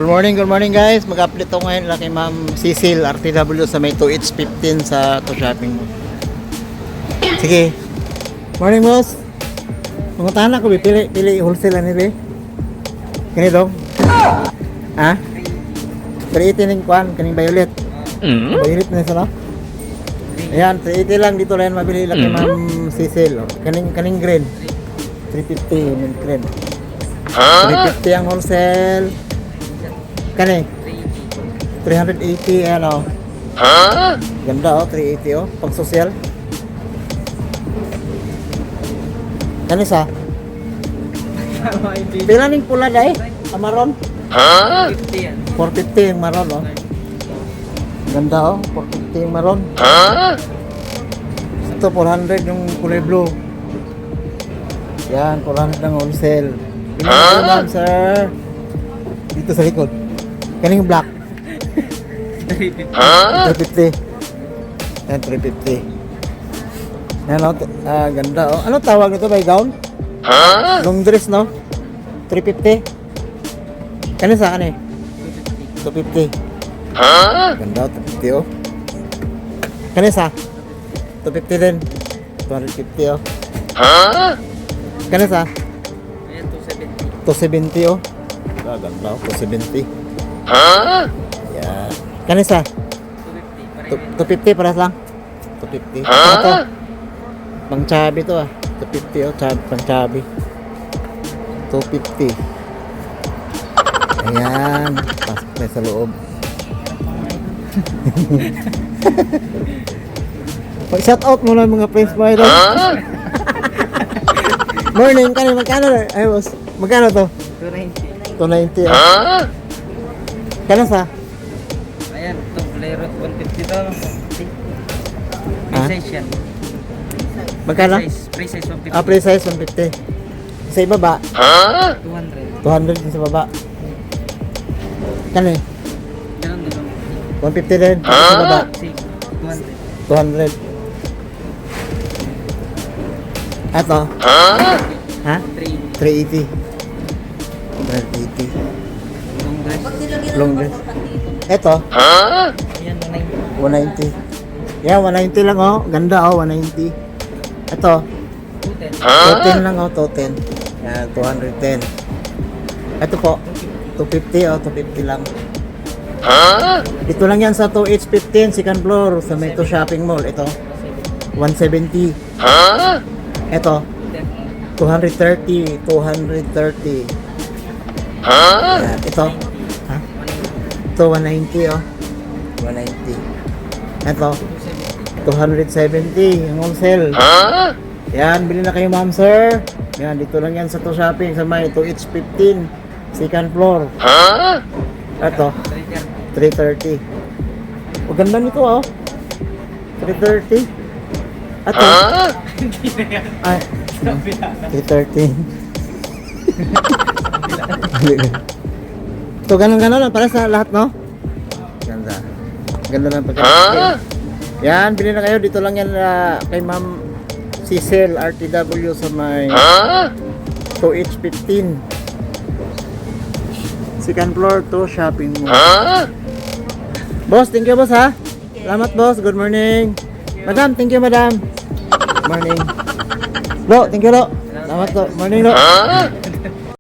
Good morning guys. Mag-update ako ngayon kay Ma'am Cecil RTW sa may 2H15 sa to shopping mo. Sige. Morning boss. Manguntahan ako pili wholesale ani be. Kani dong. Ha? 380 ning kwan kaning violet. Violet na sila. Ayan, 380 lang dito lang mabili lang kay Ma'am Cecil. Kaning green. 350 yung green. 350 ang wholesale. Kani? 380 ano? Ganda oh, 380 oh, pang social. Kani sa? Pila ning pula dai? Amaron? 450 yung maron oh. Ganda oh, 450 yung maron. Ito 400 yung kulay blue. Yan, 400 ng wholesale. Pila lang sir. Dito sa likod. Kaning black. 350. Yan, 350. Yan, ganda oh. Ano tawag nito by gown? Long dress, no? 350. Kani sa kani? 250. Ganda oh, 250 oh. Kani sa? 250 din. 250 oh. Kani sa? 270 oh. Ganda oh, 270. Yan. Kanisa? 250 paras lang. 250. Ito. Pang chubby to ah. 250 oh, pang chubby. 250. Ayan. Pasok na sa loob. Shout out muna mga friends mo ito. Morning kanina magkano? Ay boss. Magkano to? 290. 290 ah. Kano sa? Ayan, ito bolero 150 to. Free size yan. Magkano? Free size 150. Ah, free size 150. Sa ibaba? 200. 200 din sa baba. Kano eh? Ganun din. 150 din. Sa baba? 200. 200. Ato? Ha? 380. 380. Long dress. Ito? Ayan, 190. Yeah, 190 lang oh. Ganda oh, 190. Ito? 210 lang oh, 210. Yan, 210. Ito po? 250 oh, 250 lang. Dito lang yan sa 2H15, second floor, sa may to shopping mall. Ito? 170. Ito? 230. 230. Yan, ito? Ha? Ito, 190 oh. 190. Ito? 270 yung wholesale. Yan, bili na kayo ma'am sir. Yan, dito lang yan sa to shopping sa may 2H15 second floor. Ito? 330. O ganda nito oh. 330. Ito? Ay, 330. Ito ganun lang para sa lahat no? Ganda. Ganda lang pagkakasya. Yan, bili na kayo. Dito lang yan kay Ma'am Cecil RTW sa may 2H15 second floor to shopping mall. Boss, thank you boss ha. Salamat boss. Good morning. Madam, thank you madam. Morning. Lo, thank you lo. Salamat lo. Morning lo.